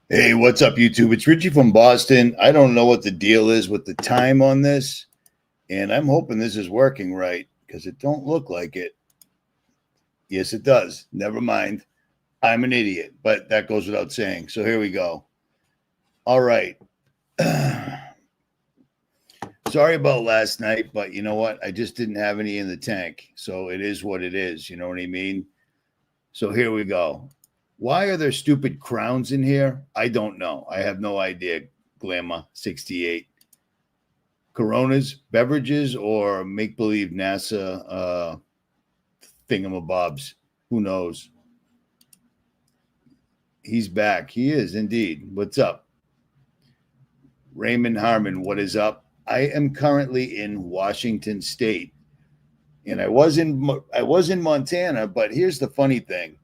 Hey, what's up, YouTube? It's Richie from Boston. I don't know what the deal is with the time on this, and I'm hoping this is working right because it don't look like it. Yes, it does. Never mind. I'm an idiot, but that goes without saying. So here we go. All right. Sorry about last night, but you know what? I just didn't have any in the tank. So it is what it is. You know what I mean? So here we go. Why are there stupid crowns in here? I don't know. I have no idea. 𝗦𝗵𝗿𝗶𝗍𝗶. Coronas, beverages, or make believe NASA thingamabobs. Who knows? He's back. He is indeed. What's up? Raymond Harmon, what is up? I am currently in Washington State. And I was in Montana, but here's the funny thing.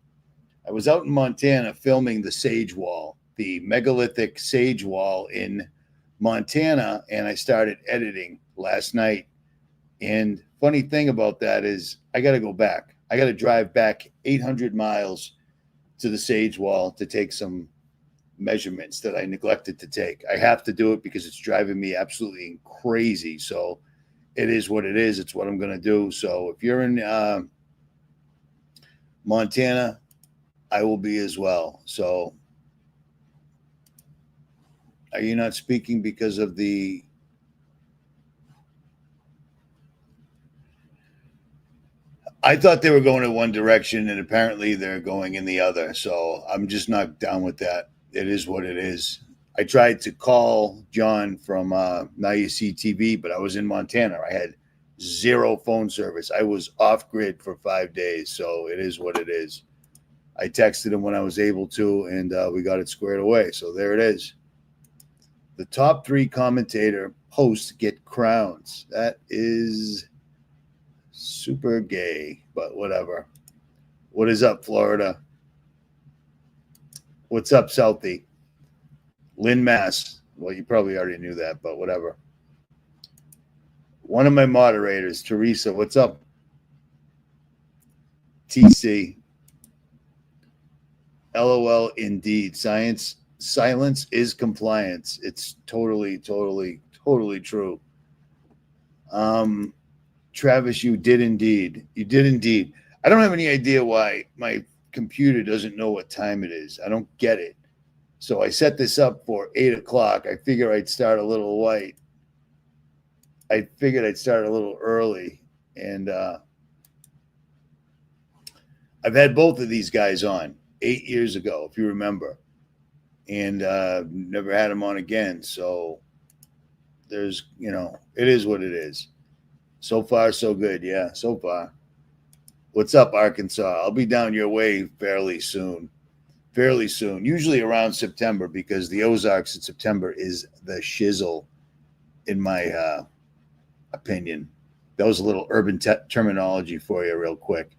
I was out in Montana filming the Sage Wall, the megalithic Sage Wall in Montana, and I started editing last night. And funny thing about that is I got to go back. I got to drive back 800 miles to the Sage Wall to take some measurements that I neglected to take. I have to do it because it's driving me absolutely crazy. So it is what it is. It's what I'm going to do. So if you're in Montana, I will be as well. So are you not speaking because of the... I thought they were going in one direction, and apparently they're going in the other. So I'm just not down with that. It is what it is. I tried to call John from Now You See TV, but I was in Montana. I had zero phone service. I was off grid for 5 days. So it is what it is. I texted him when I was able to, and we got it squared away. So there it is. The top 3 commentator hosts get crowns. That is super gay, but whatever. What is up, Florida? What's up, Southie? Lynn, Mass. Well, you probably already knew that, but whatever. One of my moderators, Teresa. What's up? TC. LOL, indeed. Silence is compliance. It's totally true. Travis, you did indeed. You did indeed. I don't have any idea why my computer doesn't know what time it is. I don't get it. So I set this up for 8 o'clock. I figure I'd start a little late. I figured I'd start a little early. And I've had both of these guys on 8 years ago, if you remember. And never had them on again. So there's, it is what it is. So far, so good. Yeah, so far. What's up, Arkansas? I'll be down your way fairly soon. Fairly soon. Usually around September, because the Ozarks in September is the shizzle, in my opinion. That was a little urban terminology for you real quick.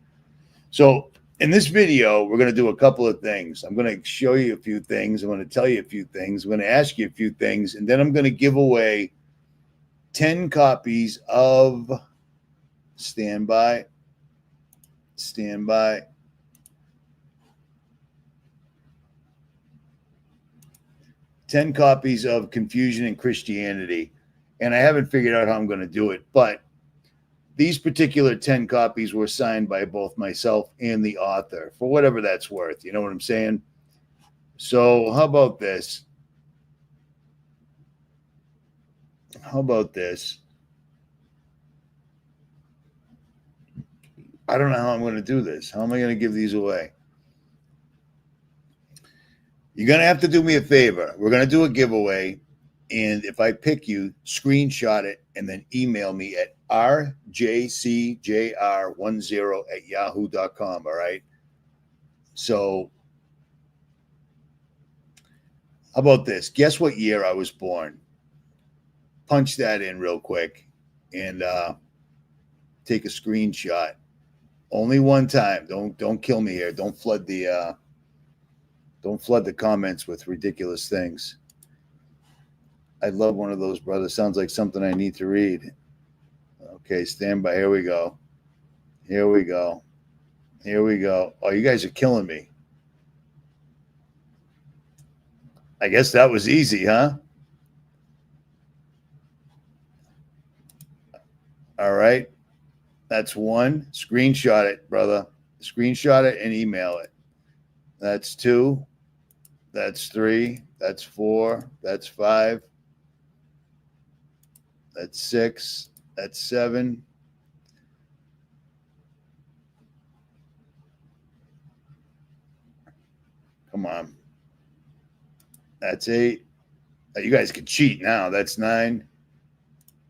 So in this video, we're going to do a couple of things. I'm going to show you a few things. I'm going to tell you a few things. I'm going to ask you a few things. And then I'm going to give away 10 copies of... Stand by. 10 copies of Confusion and Christianity. And I haven't figured out how I'm going to do it, but these particular 10 copies were signed by both myself and the author, for whatever that's worth. You know what I'm saying? So how about this? I don't know how I'm going to do this. How am I going to give these away? You're going to have to do me a favor. We're going to do a giveaway. And if I pick you, screenshot it and then email me at rjcjr10@yahoo.com. All right. So how about this? Guess what year I was born? Punch that in real quick and take a screenshot. Only one time. Don't kill me here. Don't flood the comments with ridiculous things. I'd love one of those, brother. Sounds like something I need to read. Okay, stand by. Here we go. Oh, you guys are killing me. I guess that was easy, huh? All right. That's one. Screenshot it, brother. Screenshot it and email it. That's two. That's three. That's four. That's five. That's six. That's seven. Come on. That's eight. You guys can cheat now. That's nine.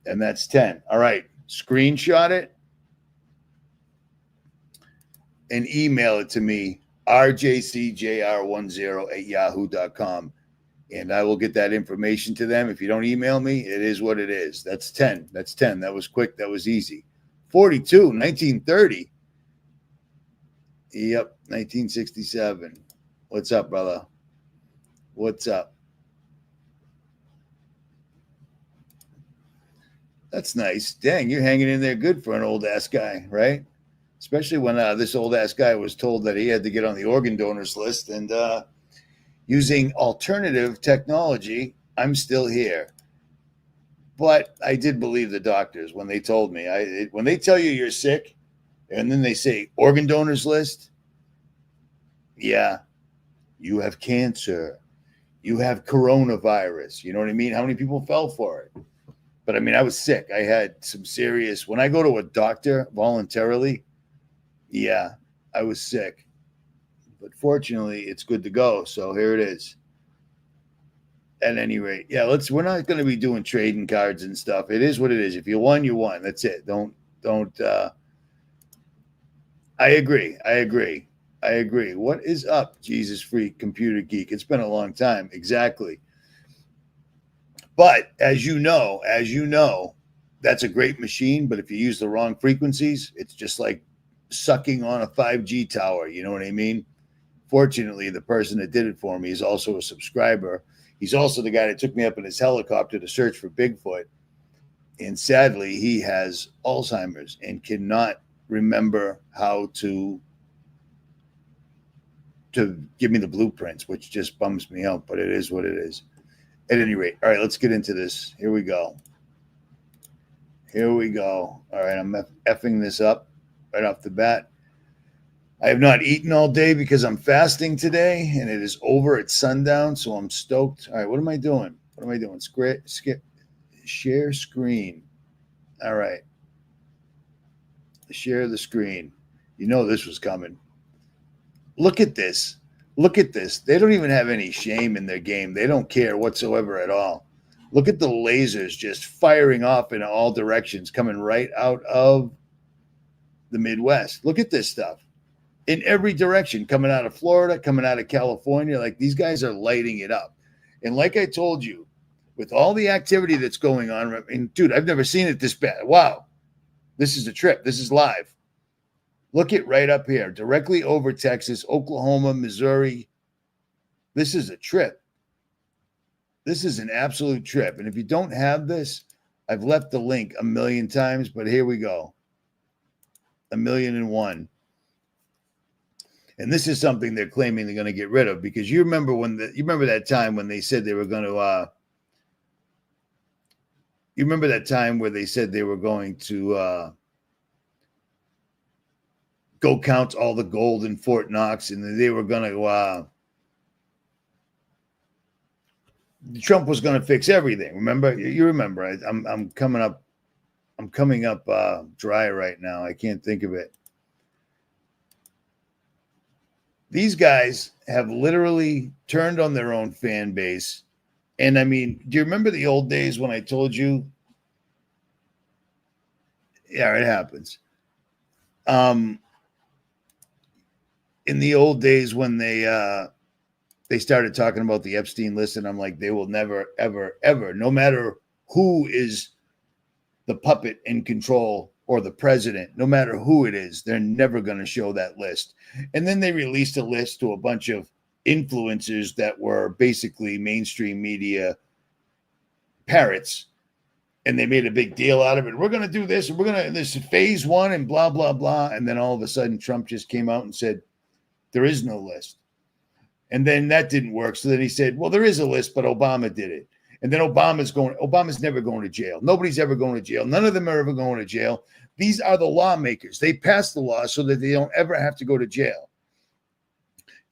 And that's 10. All right. Screenshot it and email it to me, rjcjr10@yahoo.com. And I will get that information to them. If you don't email me, it is what it is. That's 10. That's 10. That was quick. That was easy. 42, 1930. Yep, 1967. What's up, brother? What's up? That's nice. Dang, you're hanging in there good for an old-ass guy, right? Especially when this old-ass guy was told that he had to get on the organ donors list. And using alternative technology, I'm still here. But I did believe the doctors when they told me. When they tell you you're sick, and then they say organ donors list, yeah, you have cancer. You have coronavirus. You know what I mean? How many people fell for it? But I mean, I was sick. I had some serious, when I go to a doctor voluntarily, yeah, I was sick. But fortunately, it's good to go. So here it is. At any rate, yeah, we're not going to be doing trading cards and stuff. It is what it is. If you won, you won. That's it. Don't, I agree. What is up, Jesus Freak Computer Geek? It's been a long time. Exactly. But as you know, that's a great machine. But if you use the wrong frequencies, it's just like sucking on a 5G tower. You know what I mean? Fortunately, the person that did it for me is also a subscriber. He's also the guy that took me up in his helicopter to search for Bigfoot. And sadly, he has Alzheimer's and cannot remember how to give me the blueprints, which just bums me out. But it is what it is. At any rate, all right, let's get into this. Here we go. All right, I'm effing this up right off the bat. I have not eaten all day because I'm fasting today, and it is over at sundown, so I'm stoked. All right, what am I doing? Share screen. All right. Share the screen. You know this was coming. Look at this. They don't even have any shame in their game. They don't care whatsoever at all. Look at the lasers just firing off in all directions, coming right out of the Midwest. Look at this stuff. In every direction, coming out of Florida, coming out of California. Like, these guys are lighting it up. And like I told you, with all the activity that's going on, I mean, dude, I've never seen it this bad. Wow. This is a trip. This is live. Look at right up here, directly over Texas, Oklahoma, Missouri. This is a trip. This is an absolute trip. And if you don't have this, I've left the link a million times, but here we go. 1,000,001. And this is something they're claiming they're going to get rid of, because you remember that time when they said they were going to you remember that time where they said they were going to go count all the gold in Fort Knox, and they were going to Trump was going to fix everything. Remember? You remember? I'm coming up dry right now. I can't think of it. These guys have literally turned on their own fan base. And I mean, do you remember the old days when I told you? Yeah, it happens. In the old days when they started talking about the Epstein list, and I'm like, they will never, ever, ever, no matter who is the puppet in control or the president, no matter who it is, they're never going to show that list. And then they released a list to a bunch of influencers that were basically mainstream media parrots. And they made a big deal out of it. We're going to do this, and this is phase one, and blah, blah, blah. And then all of a sudden, Trump just came out and said, there is no list. And then that didn't work. So then he said, well, there is a list, but Obama did it. And then Obama's never going to jail. Nobody's ever going to jail. None of them are ever going to jail. These are the lawmakers. They pass the law so that they don't ever have to go to jail.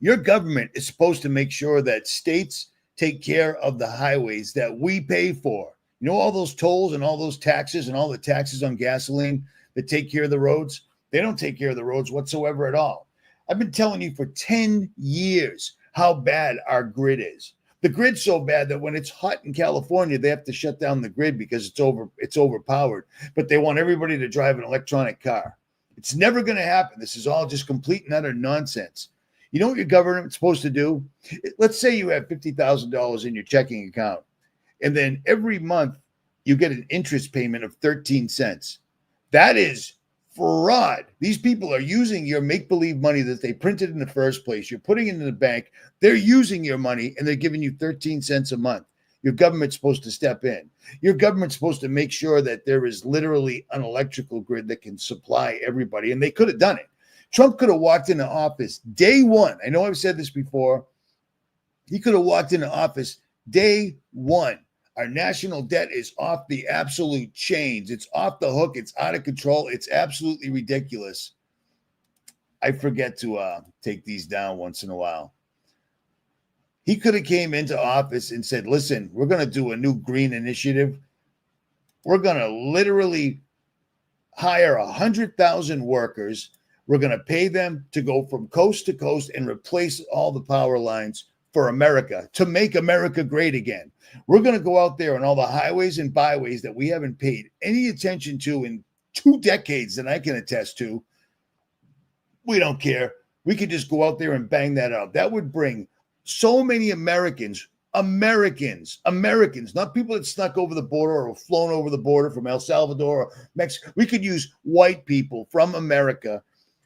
Your government is supposed to make sure that states take care of the highways that we pay for. You know, all those tolls and all those taxes and all the taxes on gasoline that take care of the roads? They don't take care of the roads whatsoever at all. I've been telling you for 10 years how bad our grid is. The grid's so bad that when it's hot in California, they have to shut down the grid because it's overpowered. But they want everybody to drive an electronic car. It's never going to happen. This is all just complete and utter nonsense. You know what your government's supposed to do? Let's say you have $50,000 in your checking account, and then every month you get an interest payment of 13 cents. That is fraud. These people are using your make-believe money that they printed in the first place. You're putting it in the bank. They're using your money, and they're giving you 13 cents a month. Your government's supposed to step in. Your government's supposed to make sure that there is literally an electrical grid that can supply everybody, and they could have done it. Trump could have walked into office day one. I know I've said this before. He could have walked into office day one. Our national debt is off the absolute chains. It's off the hook. It's out of control. It's absolutely ridiculous. I forget to take these down once in a while. He could have came into office and said, listen, we're going to do a new green initiative. We're going to literally hire 100,000 workers. We're going to pay them to go from coast to coast and replace all the power lines for America, to make America great again. We're going to go out there on all the highways and byways that we haven't paid any attention to in 2 decades that I can attest to. We don't care. We could just go out there and bang that out. That would bring so many Americans, not people that snuck over the border or flown over the border from El Salvador or Mexico. We could use white people from America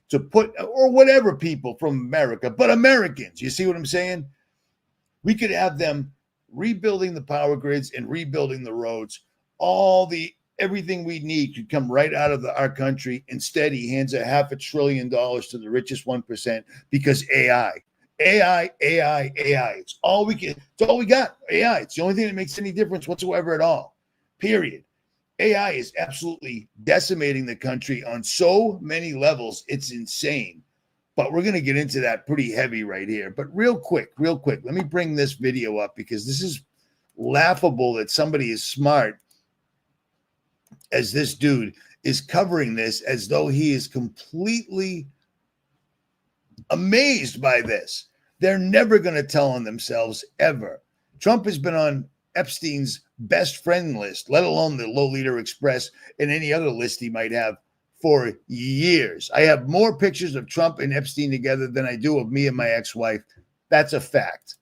to put, or whatever people from America, but Americans. You see what I'm saying? We could have them rebuilding the power grids and rebuilding the roads. Everything we need could come right out of our country. Instead, he hands $500 billion to the richest 1% because AI. It's all we got. AI. It's the only thing that makes any difference whatsoever at all. Period. AI is absolutely decimating the country on so many levels. It's insane. But we're going to get into that pretty heavy right here. But real quick, let me bring this video up because this is laughable that somebody as smart as this dude is covering this as though he is completely amazed by this. They're never going to tell on themselves ever. Trump has been on Epstein's best friend list, let alone the Lolita Express and any other list he might have for years. I have more pictures of Trump and Epstein together than I do of me and my ex-wife. That's a fact.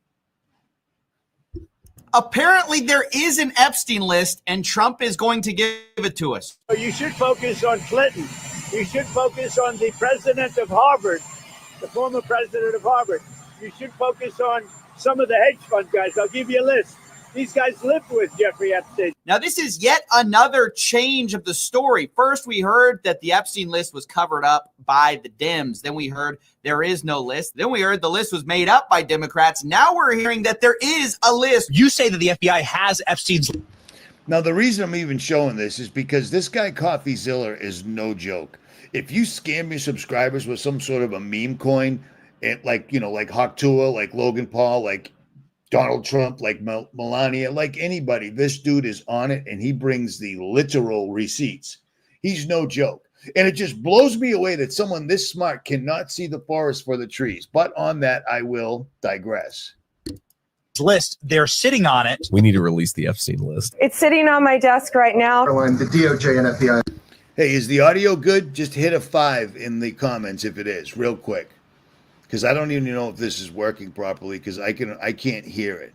Apparently, there is an Epstein list, and Trump is going to give it to us. You should focus on Clinton. You should focus on the president of Harvard, the former president of Harvard. You should focus on some of the hedge fund guys. I'll give you a list. These guys lived with Jeffrey Epstein. Now, this is yet another change of the story. First, we heard that the Epstein list was covered up by the Dems. Then we heard there is no list. Then we heard the list was made up by Democrats. Now we're hearing that there is a list. You say that the FBI has Epstein's. Now, the reason I'm even showing this is because this guy, CoffeeZilla, is no joke. If you scam your subscribers with some sort of a meme coin, and like Hawktua, like Logan Paul, like Donald Trump, like Melania, like anybody, this dude is on it, and he brings the literal receipts. He's no joke. And it just blows me away that someone this smart cannot see the forest for the trees. But on that, I will digress. List, they're sitting on it. We need to release the Epstein list. It's sitting on my desk right now. The DOJ and FBI. Hey, is the audio good? Just hit a 5 in the comments if it is, real quick. Because I don't even know if this is working properly because I can't hear it.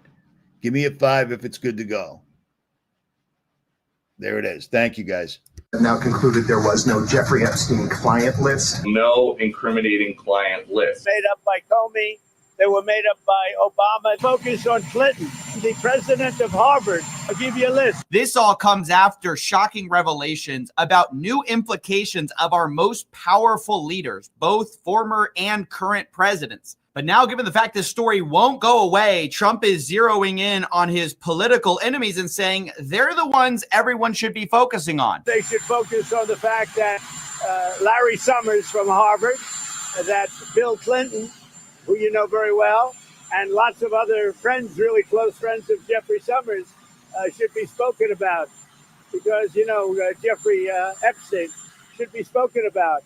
Give me a 5 if it's good to go. There it is. Thank you, guys. Now concluded there was no Jeffrey Epstein client list. No incriminating client list. Made up by Comey, They were made up by Obama. Focus on Clinton, the president of Harvard. I'll give you a list. This all comes after shocking revelations about new implications of our most powerful leaders, both former and current presidents. But now, given the fact this story won't go away, Trump is zeroing in on his political enemies and saying they're the ones everyone should be focusing on. They should focus on the fact that Larry Summers from Harvard, that Bill Clinton, who you know very well, and lots of other friends, really close friends of Jeffrey Summers, should be spoken about. Because, Jeffrey Epstein should be spoken about.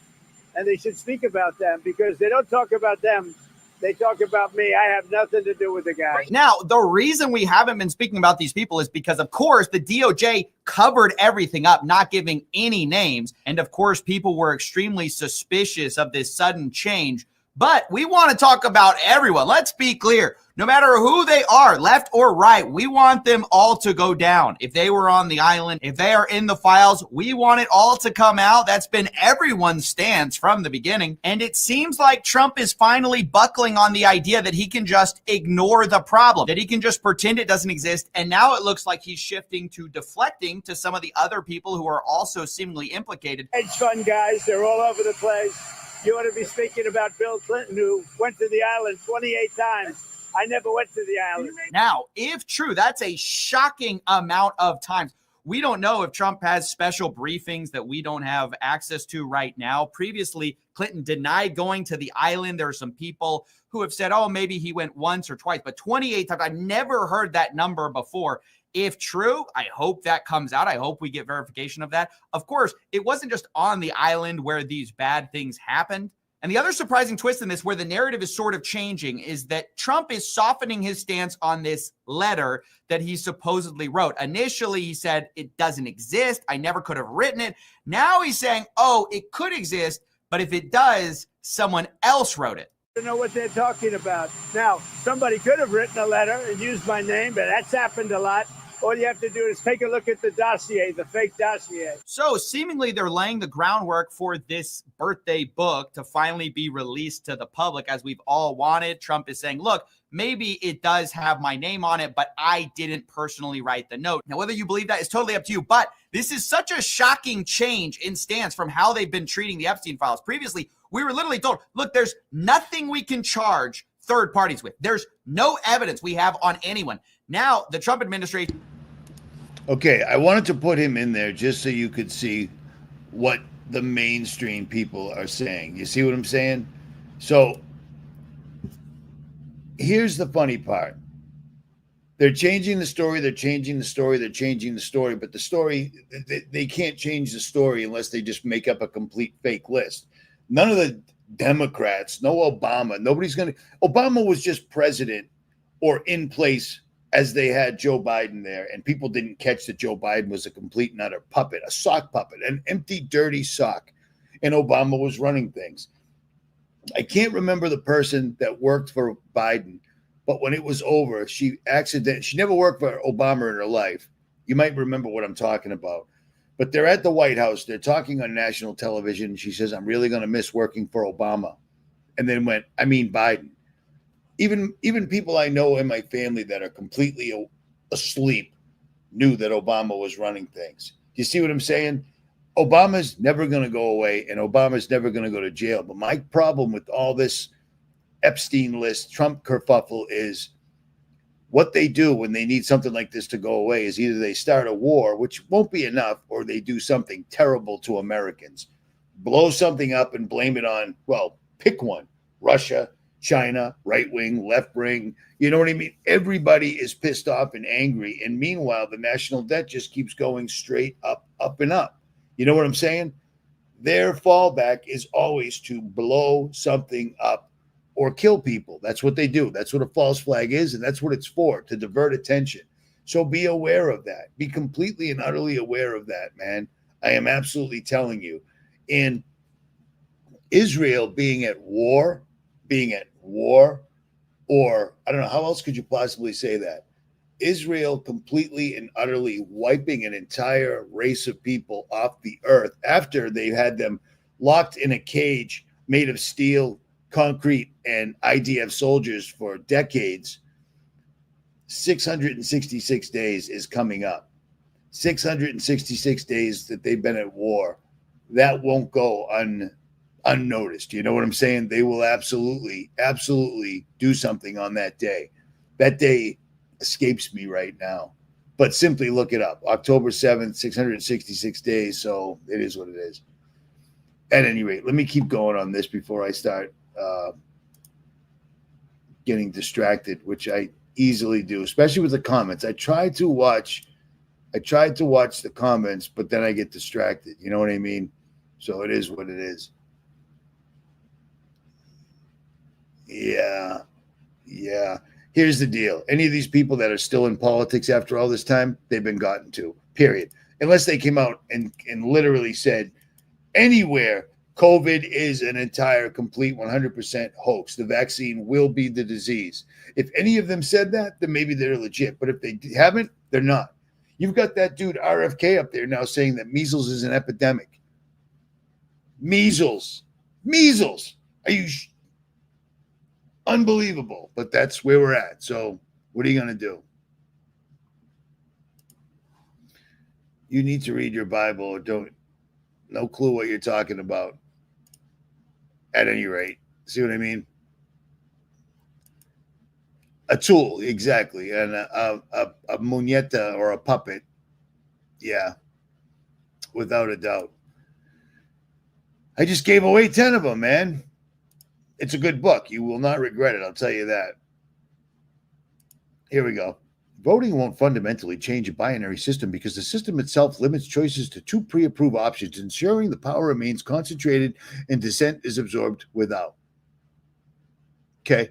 And they should speak about them, because they don't talk about them. They talk about me. I have nothing to do with the guy. Now, the reason we haven't been speaking about these people is because, of course, the DOJ covered everything up, not giving any names. And, of course, people were extremely suspicious of this sudden change. But we want to talk about everyone. Let's be clear. No matter who they are, left or right, we want them all to go down. If they were on the island, if they are in the files, we want it all to come out. That's been everyone's stance from the beginning. And it seems like Trump is finally buckling on the idea that he can just ignore the problem, that he can just pretend it doesn't exist. And now it looks like he's shifting to deflecting to some of the other people who are also seemingly implicated. Hedge fund guys, they're all over the place. You ought to be speaking about Bill Clinton, who went to the island 28 times. I never went to the island. Now, if true, that's a shocking amount of times. We don't know if Trump has special briefings that we don't have access to right now. Previously, Clinton denied going to the island. There are some people who have said, oh, maybe he went once or twice, but 28 times. I've never heard that number before. If true, I hope that comes out. I hope we get verification of that. Of course, it wasn't just on the island where these bad things happened. And the other surprising twist in this, where the narrative is sort of changing, is that Trump is softening his stance on this letter that he supposedly wrote. Initially, he said it doesn't exist. I never could have written it. Now he's saying, oh, it could exist, but if it does, someone else wrote it. I don't know what they're talking about. Now, somebody could have written a letter and used my name, but that's happened a lot. All you have to do is take a look at the dossier, the fake dossier. So seemingly they're laying the groundwork for this birthday book to finally be released to the public, as we've all wanted. Trump is saying, look, maybe it does have my name on it, but I didn't personally write the note. Now, whether you believe that is totally up to you, but this is such a shocking change in stance from how they've been treating the Epstein files. Previously, we were literally told, look, there's nothing we can charge third parties with. There's no evidence we have on anyone. Now, the Trump administration. Okay, I wanted to put him in there just so you could see what the mainstream people are saying. You see what I'm saying? So here's the funny part. They're changing the story. They're changing the story. They're changing the story. But the story, they can't change the story unless they just make up a complete fake list. None of the Democrats, no Obama, nobody's going to. Obama was just president or in place as they had Joe Biden there, and people didn't catch that Joe Biden was a complete and utter puppet, a sock puppet, an empty, dirty sock, and Obama was running things. I can't remember the person that worked for Biden, but when it was over, she never worked for Obama in her life. You might remember what I'm talking about. But they're at the White House. They're talking on national television. She says, I'm really going to miss working for Obama. And then went, I mean Biden. Even people I know in my family that are completely asleep knew that Obama was running things. You see what I'm saying? Obama's never going to go away, and Obama's never going to go to jail. But my problem with all this Epstein list, Trump kerfuffle, is what they do when they need something like this to go away is either they start a war, which won't be enough, or they do something terrible to Americans. Blow something up and blame it on, well, pick one. Russia, China, right wing, left wing. You know what I mean? Everybody is pissed off and angry. And meanwhile, the national debt just keeps going straight up, up and up. You know what I'm saying? Their fallback is always to blow something up or kill people. That's what they do. That's what a false flag is. And that's what it's for, to divert attention. So be aware of that. Be completely and utterly aware of that, man. I am absolutely telling you. And Israel being at war, or I don't know, how else could you possibly say that? Israel completely and utterly wiping an entire race of people off the earth after they had them locked in a cage made of steel, concrete and IDF soldiers for decades, 666 days is coming up. 666 days that they've been at war. That won't go unnoticed. You know what I'm saying? They will absolutely do something on that day. That day escapes me right now. But simply look it up. October 7th, 666 days. So it is what it is. At any rate, let me keep going on this before I start getting distracted, which I easily do, especially with the comments. I tried to watch the comments, but then I get distracted. You know what I mean? So it is what it is. Yeah. Here's the deal. Any of these people that are still in politics after all this time, they've been gotten to, period. Unless they came out and literally said, anywhere, COVID is an entire, complete 100% hoax. The vaccine will be the disease. If any of them said that, then maybe they're legit. But if they haven't, they're not. You've got that dude RFK up there now saying that measles is an epidemic. Measles. Are you unbelievable? But that's where we're at. So what are you going to do? You need to read your Bible or don't. No clue what you're talking about. At any rate, see what I mean? A tool, exactly, and a muñeca or a puppet. Yeah, without a doubt. I just gave away 10 of them, man. It's a good book. You will not regret it, I'll tell you that. Here we go. Voting won't fundamentally change a binary system because the system itself limits choices to 2 pre-approved options, ensuring the power remains concentrated and dissent is absorbed without. Okay,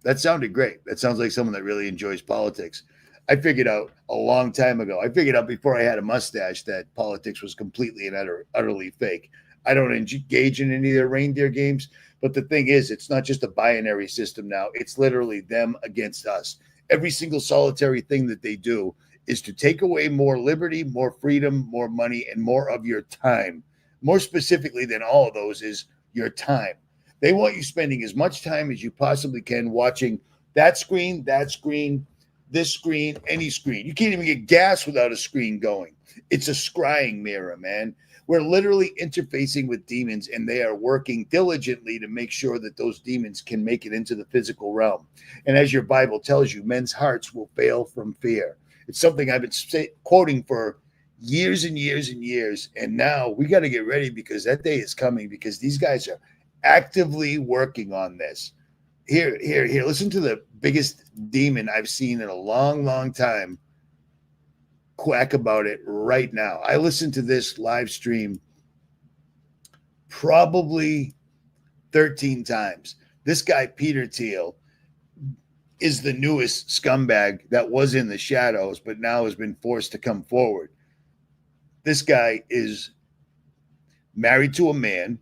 that sounded great. That sounds like someone that really enjoys politics. I figured out a long time ago. I figured out before I had a mustache that politics was completely and utterly fake. I don't engage in any of their reindeer games, but the thing is, it's not just a binary system now. It's literally them against us. Every single solitary thing that they do is to take away more liberty, more freedom, more money, and more of your time. More specifically than all of those is your time. They want you spending as much time as you possibly can watching that screen, this screen, any screen. You can't even get gas without a screen going. It's a scrying mirror, man. We're literally interfacing with demons, and they are working diligently to make sure that those demons can make it into the physical realm. And as your Bible tells you, men's hearts will fail from fear. It's something I've been quoting for years and years and years. And now we got to get ready because that day is coming, because these guys are actively working on this. Here. Listen to the biggest demon I've seen in a long, long time quack about it right now. I listened to this live stream probably 13 times. This guy, Peter Thiel, is the newest scumbag that was in the shadows, but now has been forced to come forward. This guy is married to a man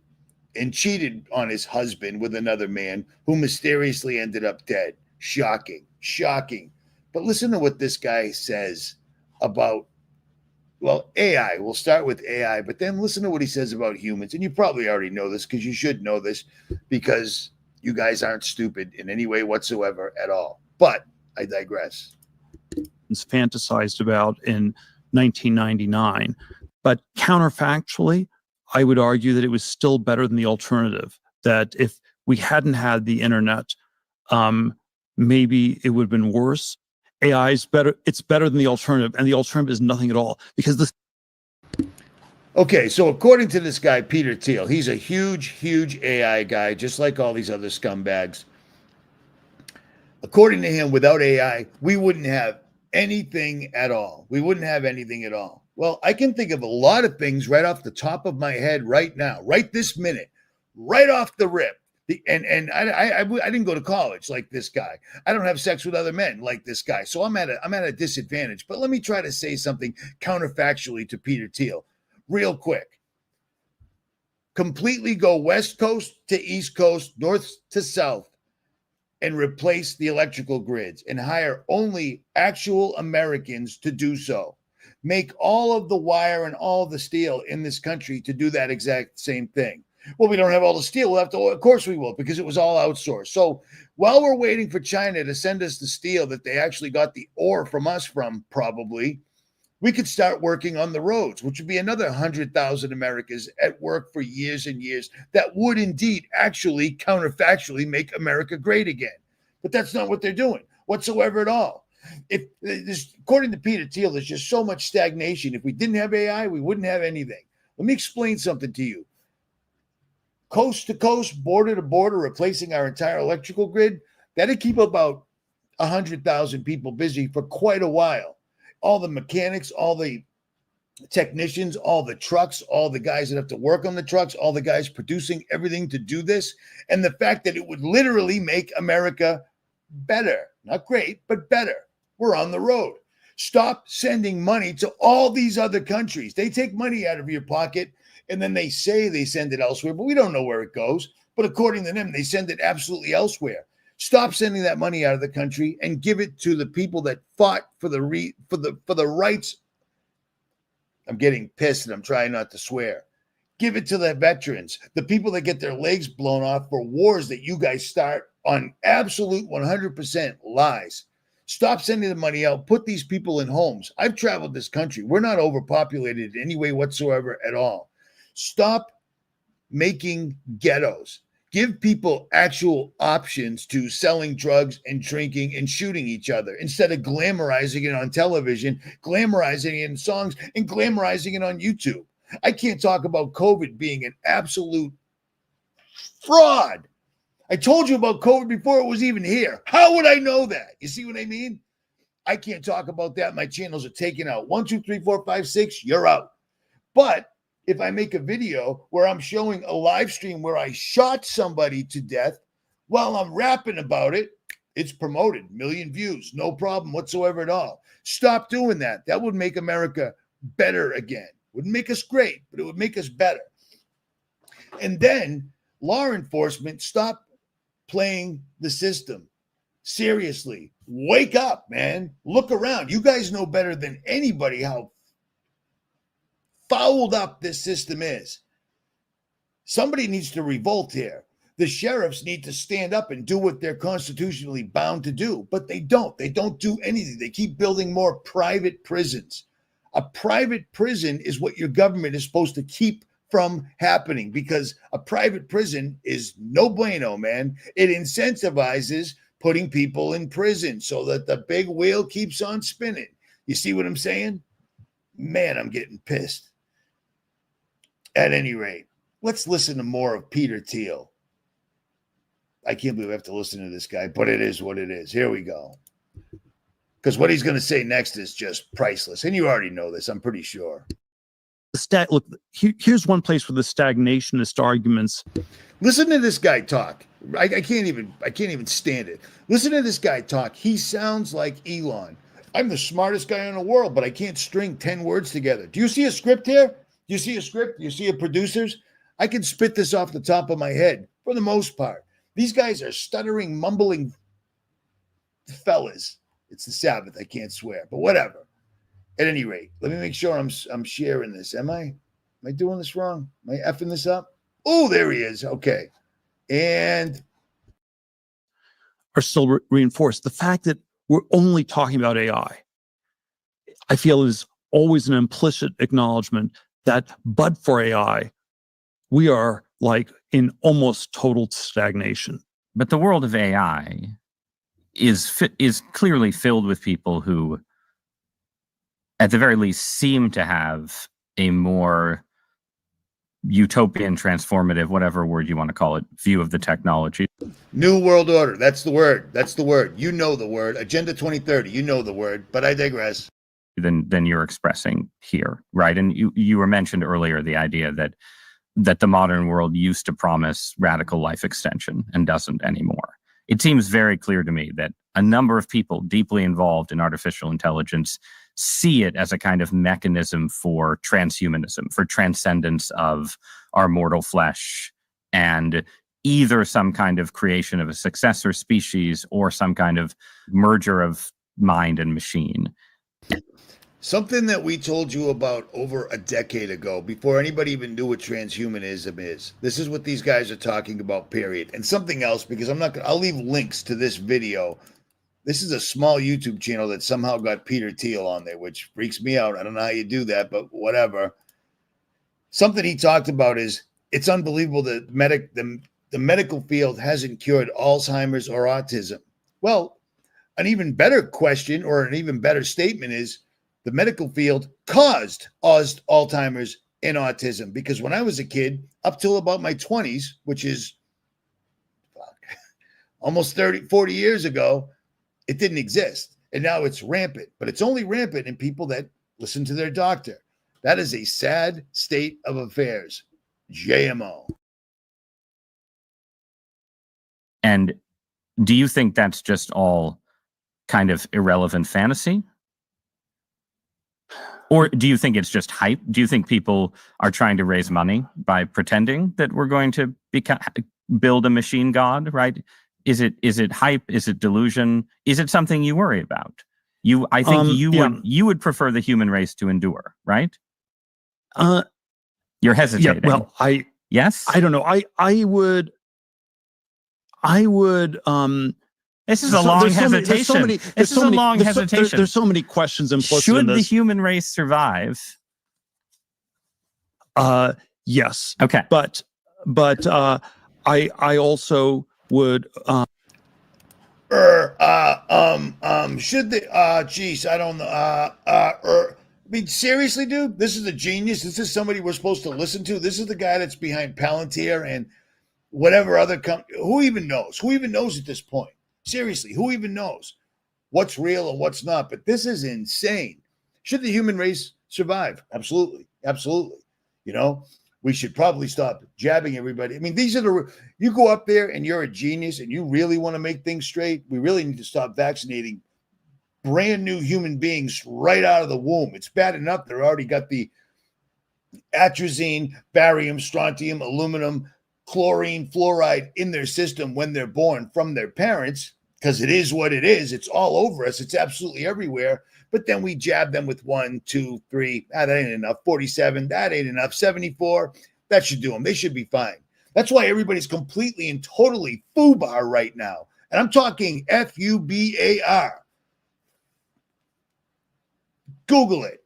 and cheated on his husband with another man who mysteriously ended up dead. Shocking. But listen to what this guy says about, well, AI. We'll start with AI, but then listen to what he says about humans. And you probably already know this because you should know this because you guys aren't stupid in any way whatsoever at all. But I digress. It's fantasized about in 1999. But counterfactually, I would argue that it was still better than the alternative, that if we hadn't had the internet, maybe it would have been worse. AI is better. It's better than the alternative, and the alternative is nothing at all because this. Okay, so according to this guy, Peter Thiel, he's a huge AI guy, just like all these other scumbags. According to him, without AI, we wouldn't have anything at all. Well, I can think of a lot of things right off the top of my head right now, right this minute, right off the rip. And I didn't go to college like this guy. I don't have sex with other men like this guy. So I'm at a disadvantage. But let me try to say something counterfactually to Peter Thiel real quick. Completely go West Coast to East Coast, North to South, and replace the electrical grids and hire only actual Americans to do so. Make all of the wire and all of the steel in this country to do that exact same thing. Well, we don't have all the steel. We'll have to, of course we will, because it was all outsourced. So while we're waiting for China to send us the steel that they actually got the ore from us from, probably, we could start working on the roads, which would be another 100,000 Americans at work for years and years. That would indeed actually counterfactually make America great again. But that's not what they're doing whatsoever at all. If this, according to Peter Thiel, there's just so much stagnation. If we didn't have AI, we wouldn't have anything. Let me explain something to you. Coast to coast, border to border, replacing our entire electrical grid, that'd keep about 100,000 people busy for quite a while. All the mechanics, all the technicians, all the trucks, all the guys that have to work on the trucks, all the guys producing everything to do this, and the fact that it would literally make America better. Not great, but better. We're on the road. Stop sending money to all these other countries. They take money out of your pocket, and then they say they send it elsewhere, but we don't know where it goes. But according to them, they send it absolutely elsewhere. Stop sending that money out of the country and give it to the people that fought for the rights. I'm getting pissed and I'm trying not to swear. Give it to the veterans, the people that get their legs blown off for wars that you guys start on absolute 100% lies. Stop sending the money out. Put these people in homes. I've traveled this country. We're not overpopulated in any way whatsoever at all. Stop making ghettos. Give people actual options to selling drugs and drinking and shooting each other instead of glamorizing it on television, glamorizing it in songs, and glamorizing it on YouTube. I can't talk about COVID being an absolute fraud. I told you about COVID before it was even here. How would I know that? You see what I mean? I can't talk about that. My channels are taken out. 1, 2, 3, 4, 5, 6, you're out. But if I make a video where I'm showing a live stream where I shot somebody to death while I'm rapping about it, it's promoted. 1 million views. No problem whatsoever at all. Stop doing that. That would make America better again. Wouldn't make us great, but it would make us better. And then law enforcement, stop playing the system. Seriously, wake up, man. Look around. You guys know better than anybody how fouled up this system is. Somebody needs to revolt here. The sheriffs need to stand up and do what they're constitutionally bound to do, but they don't. They don't do anything. They keep building more private prisons. A private prison is what your government is supposed to keep from happening, because a private prison is no bueno, man. It incentivizes putting people in prison so that the big wheel keeps on spinning. You see what I'm saying? Man, I'm getting pissed. At any rate, let's listen to more of Peter Thiel. I can't believe I have to listen to this guy, but it is what it is. Here we go. Because what he's going to say next is just priceless. And you already know this, I'm pretty sure. Look, here's one place where the stagnationist arguments. Listen to this guy talk. I can't even stand it. Listen to this guy talk. He sounds like Elon. I'm the smartest guy in the world, but I can't string 10 words together. Do you see a script here? Do you see a script? Do you see a producers? I can spit this off the top of my head for the most part. These guys are stuttering, mumbling fellas. It's the Sabbath. I can't swear, but whatever. At any rate, let me make sure I'm sharing this. Am I doing this wrong? Am I effing this up? Oh, there he is. Okay. And are still reinforced. The fact that we're only talking about AI, I feel, is always an implicit acknowledgement that but for AI, we are like in almost total stagnation. But the world of AI is clearly filled with people who, at the very least, seem to have a more utopian, transformative, whatever word you want to call it, view of the technology. New World Order. That's the word. That's the word. You know the word. Agenda 2030. You know the word, but I digress. Than you're expressing here, right? And you were mentioned earlier the idea that the modern world used to promise radical life extension and doesn't anymore. It seems very clear to me that a number of people deeply involved in artificial intelligence see it as a kind of mechanism for transhumanism, for transcendence of our mortal flesh, and either some kind of creation of a successor species or some kind of merger of mind and machine. Something that we told you about over a decade ago, before anybody even knew what transhumanism is. This is what these guys are talking about, period. And something else, because I'll leave links to this video. This is a small YouTube channel that somehow got Peter Thiel on there, which freaks me out. I don't know how you do that, but whatever. Something he talked about is it's unbelievable that the medical field hasn't cured Alzheimer's or autism. Well, an even better question or an even better statement is the medical field caused Alzheimer's and autism, because when I was a kid, up till about my 20s, which is almost 40 years ago, it didn't exist. And now it's rampant, but it's only rampant in people that listen to their doctor. That is a sad state of affairs. JMO. And do you think that's just all kind of irrelevant fantasy? Or do you think it's just hype? Do you think people are trying to raise money by pretending that we're going to build a machine god, right? Is it hype? Is it delusion? Is it something you worry about? I think you would prefer the human race to endure, right? You're hesitating. Yeah, well, yes? I don't know. I would this is a long hesitation. This is a long hesitation. There's so many questions implicit Should in this. the human race survive? Yes. Okay. But I also would should the geez, I don't know. I mean, seriously, dude, this is a genius. This is somebody we're supposed to listen to. This is the guy that's behind Palantir and whatever other company. Who even knows? Who even knows at this point? Seriously, who even knows what's real and what's not? But this is insane. Should the human race survive? Absolutely. Absolutely. You know, we should probably stop jabbing everybody. I mean, these are you go up there and you're a genius and you really want to make things straight. We really need to stop vaccinating brand new human beings right out of the womb. It's bad enough they're already got the atrazine, barium, strontium, aluminum, chlorine, fluoride in their system when they're born from their parents, because it is what it is. It's all over us. It's absolutely everywhere. But then we jab them with 1, 2, 3. That ain't enough. 47. That ain't enough. 74. That should do them. They should be fine. That's why everybody's completely and totally FUBAR right now. And I'm talking FUBAR. Google it.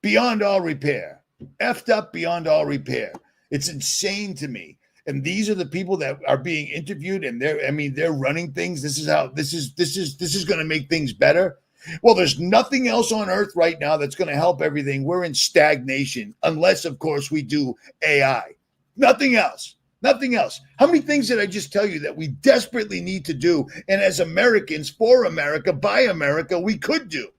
Beyond all repair. Effed up beyond all repair. It's insane to me. And these are the people that are being interviewed, and they're running things. This is how this is going to make things better. Well, there's nothing else on earth right now that's going to help everything. We're in stagnation, unless, of course, we do AI. Nothing else. Nothing else. How many things did I just tell you that we desperately need to do? And as Americans, for America, by America, we could do.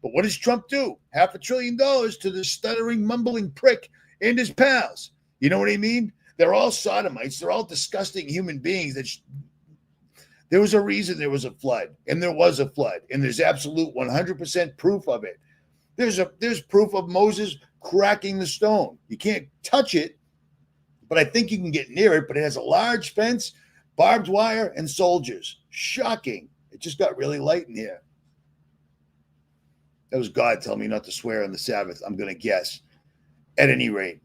But what does Trump do? $500 billion to the stuttering, mumbling prick and his pals. You know what I mean? They're all sodomites. They're all disgusting human beings. There was a reason there was a flood, and there was a flood, and there's absolute 100% proof of it. There's proof of Moses cracking the stone. You can't touch it, but I think you can get near it. But it has a large fence, barbed wire, and soldiers. Shocking. It just got really light in here. That was God telling me not to swear on the Sabbath, I'm going to guess. At any rate,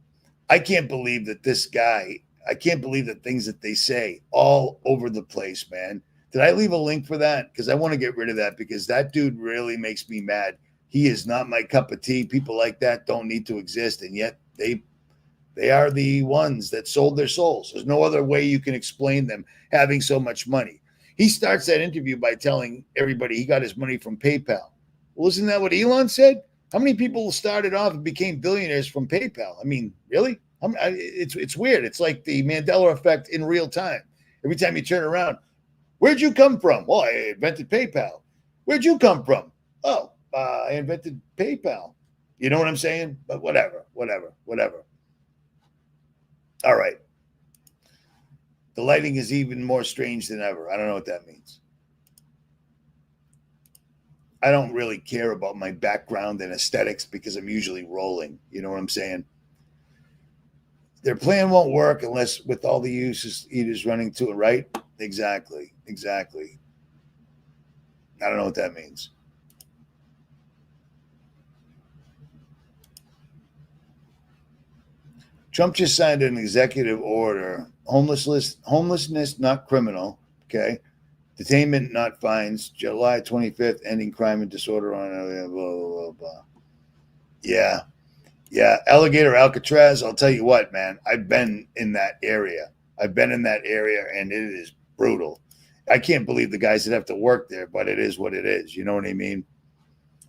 I can't believe that I can't believe the things that they say all over the place, man. Did I leave a link for that? Because I want to get rid of that, because that dude really makes me mad. He is not my cup of tea. People like that don't need to exist. And yet they are the ones that sold their souls. There's no other way you can explain them having so much money. He starts that interview by telling everybody he got his money from PayPal. Well, isn't that what Elon said? How many people started off and became billionaires from PayPal? I mean, really? It's weird. It's like the Mandela effect in real time. Every time you turn around, where'd you come from? Well, I invented PayPal. Where'd you come from? Oh, I invented PayPal. You know what I'm saying? But whatever. All right. The lighting is even more strange than ever. I don't know what that means. I don't really care about my background and aesthetics because I'm usually rolling. You know what I'm saying? Their plan won't work unless with all the eaters running to it, right? Exactly. I don't know what that means. Trump just signed an executive order. Homelessness not criminal. Okay. Detainment not fines. July 25th, ending crime and disorder on blah, blah, blah, blah. Yeah. Yeah. Alligator Alcatraz. I'll tell you what, man. I've been in that area. And it is brutal. I can't believe the guys that have to work there, but it is what it is. You know what I mean?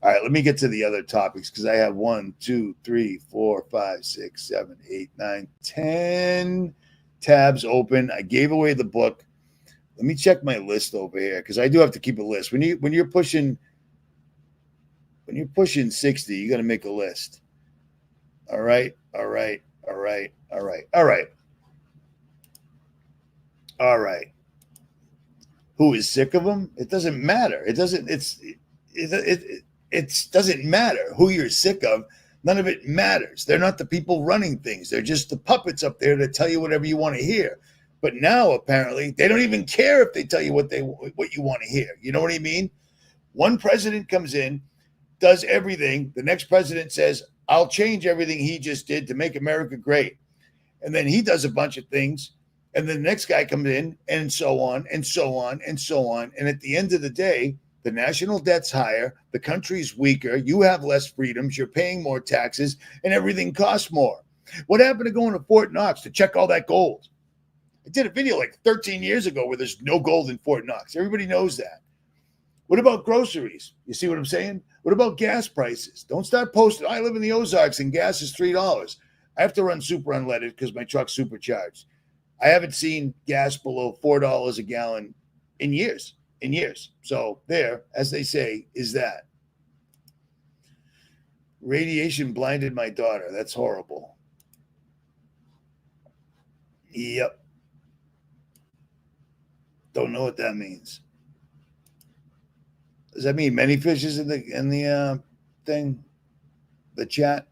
All right, let me get to the other topics because I have 1, 2, 3, 4, 5, 6, 7, 8, 9, 10 tabs open. I gave away the book. Let me check my list over here because I do have to keep a list. When you're pushing 60, you got to make a list. All right. Who is sick of them? It doesn't matter. It doesn't matter who you're sick of. None of it matters. They're not the people running things. They're just the puppets up there that tell you whatever you want to hear. But now, apparently, they don't even care if they tell you what you want to hear. You know what I mean? One president comes in, does everything. The next president says, I'll change everything he just did to make America great. And then he does a bunch of things. And then the next guy comes in, and so on, and so on, and so on. And at the end of the day, the national debt's higher, the country's weaker, you have less freedoms, you're paying more taxes, and everything costs more. What happened to going to Fort Knox to check all that gold? I did a video like 13 years ago where there's no gold in Fort Knox. Everybody knows that. What about groceries? You see what I'm saying? What about gas prices? Don't start posting, I live in the Ozarks and gas is $3. I have to run super unleaded because my truck's supercharged. I haven't seen gas below $4 a gallon in years. So there, as they say, is that. Radiation blinded my daughter. That's horrible. Yep. Don't know what that means. Does that mean many fishes in the thing? The chat?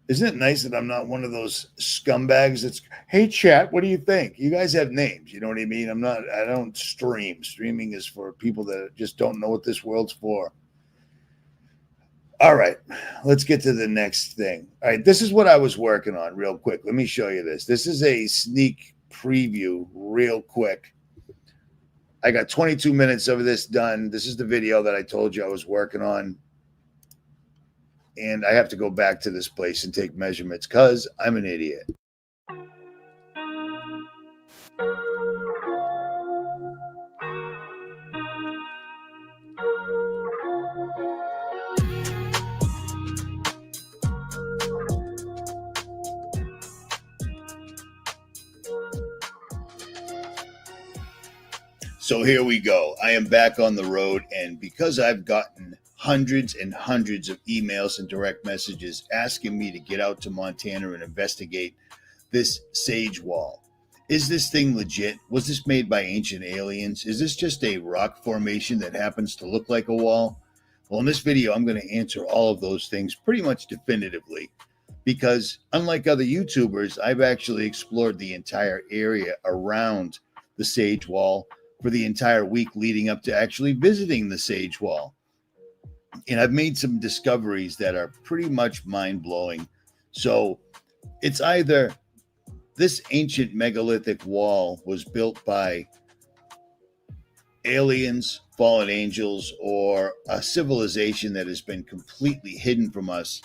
Isn't it nice that I'm not one of those scumbags that's, hey, chat, what do you think? You guys have names. You know what I mean? I don't stream. Streaming is for people that just don't know what this world's for. All right, let's get to the next thing. All right, this is what I was working on real quick. Let me show you this. This is a sneak preview real quick. I got 22 minutes of this done. This is the video that I told you I was working on. And I have to go back to this place and take measurements because I'm an idiot. So here we go. I am back on the road, and because I've gotten hundreds and hundreds of emails and direct messages asking me to get out to Montana and investigate this sage wall. Is this thing legit? Was this made by ancient aliens? Is this just a rock formation that happens to look like a wall? Well, in this video, I'm going to answer all of those things pretty much definitively because unlike other YouTubers, I've actually explored the entire area around the sage wall for the entire week leading up to actually visiting the sage wall. And I've made some discoveries that are pretty much mind-blowing. So it's either this ancient megalithic wall was built by aliens, fallen angels, or a civilization that has been completely hidden from us.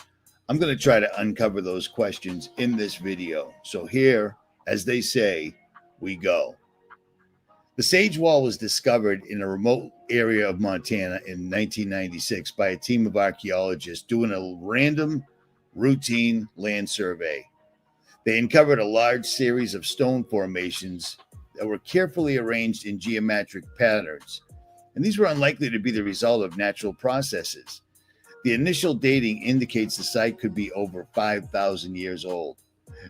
I'm going to try to uncover those questions in this video. So here, as they say, we go. The Sage Wall was discovered in a remote area of Montana in 1996 by a team of archaeologists doing a random, routine land survey. They uncovered a large series of stone formations that were carefully arranged in geometric patterns, and these were unlikely to be the result of natural processes. The initial dating indicates the site could be over 5,000 years old.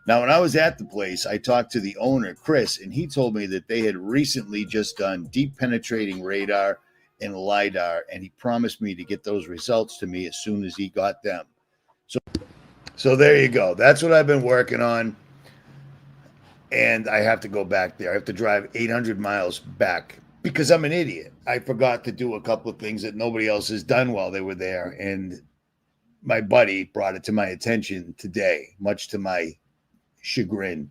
Now, when I was at the place, I talked to the owner, Chris, and he told me that they had recently just done deep penetrating radar and LiDAR, and he promised me to get those results to me as soon as he got them. So there you go. That's what I've been working on, and I have to go back there. I have to drive 800 miles back because I'm an idiot. I forgot to do a couple of things that nobody else has done while they were there, and my buddy brought it to my attention today, much to my chagrin.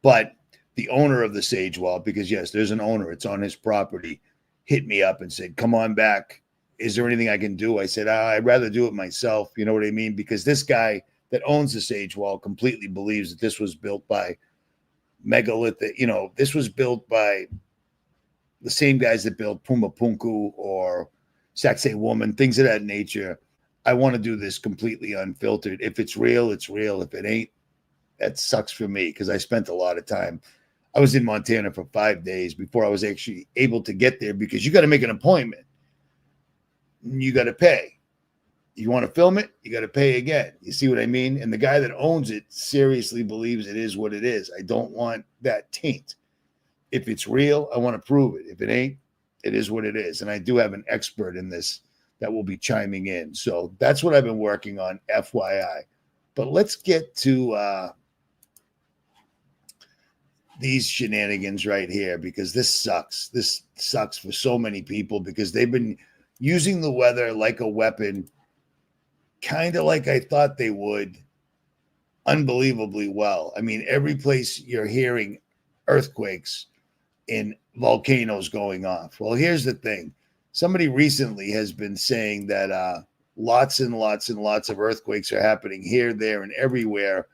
But the owner of the Sage Wall, because yes, there's an owner, it's on his property, hit me up and said, come on back. Is there anything I can do? I said, I'd rather do it myself. You know what I mean? Because this guy that owns the Sage Wall completely believes that this was built by megalithic, this was built by the same guys that built 𝗵𝗵𝗿𝗃𝗃 or 𝗦𝗵𝗵𝗿𝗃𝗃, things of that nature. I want to do this completely unfiltered. If it's real, it's real. If it ain't, that sucks for me because I spent a lot of time. I was in Montana for 5 days before I was actually able to get there because you got to make an appointment. You got to pay. You want to film it, you got to pay again. You see what I mean? And the guy that owns it seriously believes it is what it is. I don't want that taint. If it's real, I want to prove it. If it ain't, it is what it is. And I do have an expert in this that will be chiming in. So that's what I've been working on, FYI. But let's get to these shenanigans right here because this sucks. This sucks for so many people because they've been using the weather like a weapon, kind of like I thought they would, unbelievably well. I mean, every place you're hearing earthquakes and volcanoes going off. Well, here's the thing. Somebody recently has been saying that lots and lots and lots of earthquakes are happening here, there, and everywhere.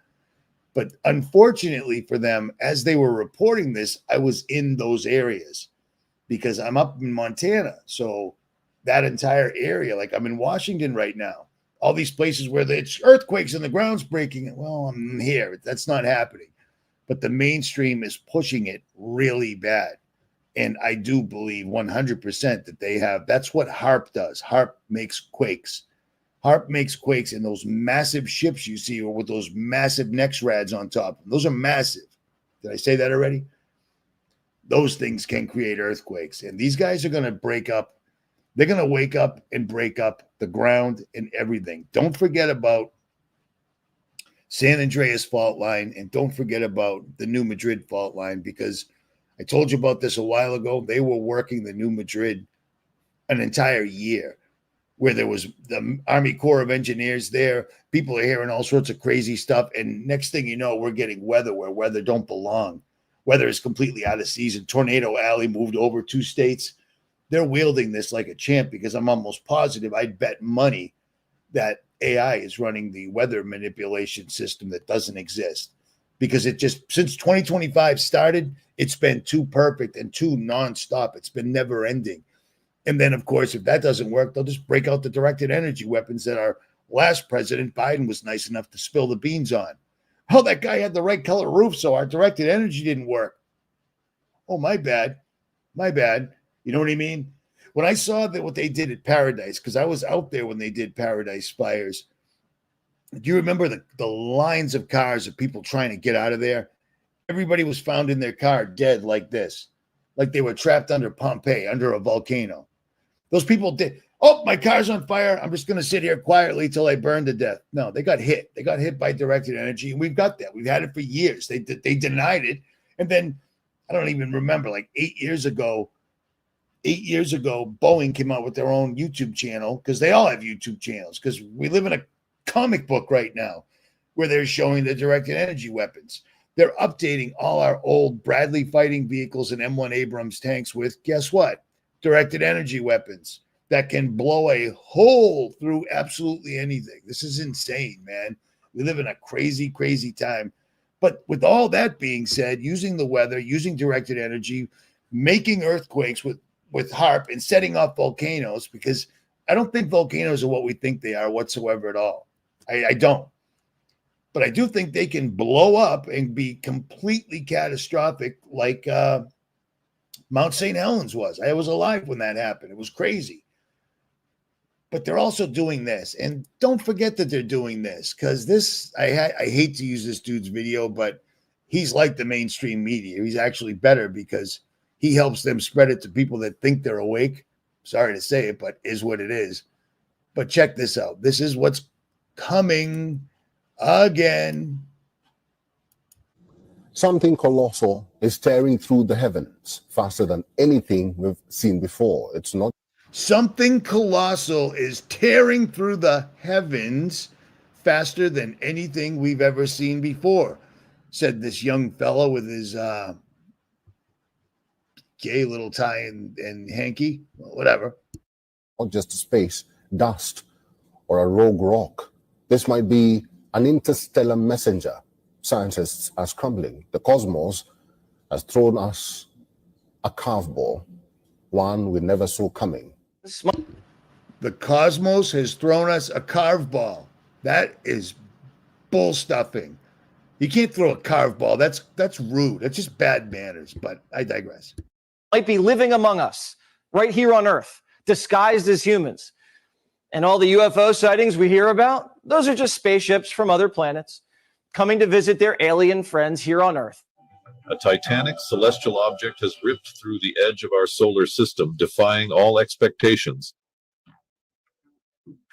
But unfortunately for them, as they were reporting this, I was in those areas because I'm up in Montana. So that entire area, like I'm in Washington right now, all these places where it's earthquakes and the ground's breaking. Well, I'm here. That's not happening. But the mainstream is pushing it really bad. And I do believe 100% that they have. That's what HAARP does. HAARP makes quakes. HAARP makes quakes in those massive ships you see, or with those massive NEXRADs on top. Those are massive. Did I say that already? Those things can create earthquakes. And these guys are going to break up. They're going to wake up and break up the ground and everything. Don't forget about San Andreas fault line, and don't forget about the New Madrid fault line, because I told you about this a while ago. They were working the New Madrid an entire year, where there was the Army Corps of Engineers there. People are hearing all sorts of crazy stuff. And next thing you know, we're getting weather where weather don't belong. Weather is completely out of season. Tornado Alley moved over 2 states. They're wielding this like a champ because I'm almost positive I'd bet money that AI is running the weather manipulation system that doesn't exist, because it just, since 2025 started, it's been too perfect and too nonstop. It's been never ending. And then, of course, if that doesn't work, they'll just break out the directed energy weapons that our last president, Biden, was nice enough to spill the beans on. Oh, that guy had the right color roof, so our directed energy didn't work. Oh, my bad. My bad. You know what I mean? When I saw that what they did at Paradise, because I was out there when they did Paradise Fires, do you remember the lines of cars of people trying to get out of there? Everybody was found in their car dead like this, like they were trapped under Pompeii, under a volcano. Those people did. Oh, my car's on fire. I'm just going to sit here quietly till I burn to death. No, they got hit. They got hit by directed energy, and we've got that. We've had it for years. They denied it, and then I don't even remember, like 8 years ago. 8 years ago, Boeing came out with their own YouTube channel, because they all have YouTube channels, because we live in a comic book right now where they're showing the directed energy weapons. They're updating all our old Bradley fighting vehicles and M1 Abrams tanks with, guess what? Directed energy weapons that can blow a hole through absolutely anything. This is insane, man. We live in a crazy, crazy time. But with all that being said, using the weather, using directed energy, making earthquakes with HAARP, and setting off volcanoes, because I don't think volcanoes are what we think they are whatsoever at all. I don't. But I do think they can blow up and be completely catastrophic, like Mount St. Helens was. I was alive when that happened. It was crazy. But they're also doing this. And don't forget that they're doing this, because this, I hate to use this dude's video, but he's like the mainstream media. He's actually better, because he helps them spread it to people that think they're awake. Sorry to say it, but is what it is. But check this out. This is what's coming again. Something colossal is tearing through the heavens faster than anything we've seen before. It's not. Something colossal is tearing through the heavens faster than anything we've ever seen before. said this young fellow with his gay little tie and hanky, whatever. Not just space, dust, or a rogue rock. This might be an interstellar messenger. Scientists are scrambling. The cosmos has thrown us a curveball, one we never saw coming. The cosmos has thrown us a curveball. That is bull stuffing. You can't throw a curveball. That's rude. That's just bad manners, but I digress. Might be living among us right here on Earth, disguised as humans. And all the UFO sightings we hear about, those are just spaceships from other planets coming to visit their alien friends here on Earth. A titanic celestial object has ripped through the edge of our solar system, defying all expectations,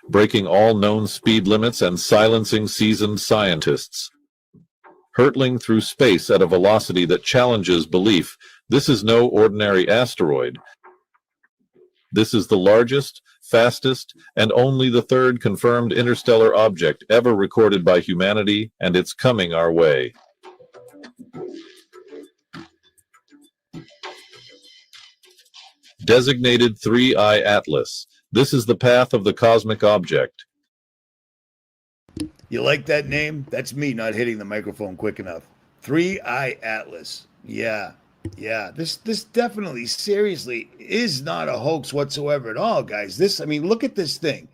breaking all known speed limits and silencing seasoned scientists. Hurtling through space at a velocity that challenges belief, this is no ordinary asteroid. This is the largest, fastest, and only the third confirmed interstellar object ever recorded by humanity, and it's coming our way. Designated 3I Atlas. This is the path of the cosmic object. You like that name? That's me not hitting the microphone quick enough. 3I Atlas. Yeah. This definitely, seriously, is not a hoax whatsoever at all, guys. Look at this thing.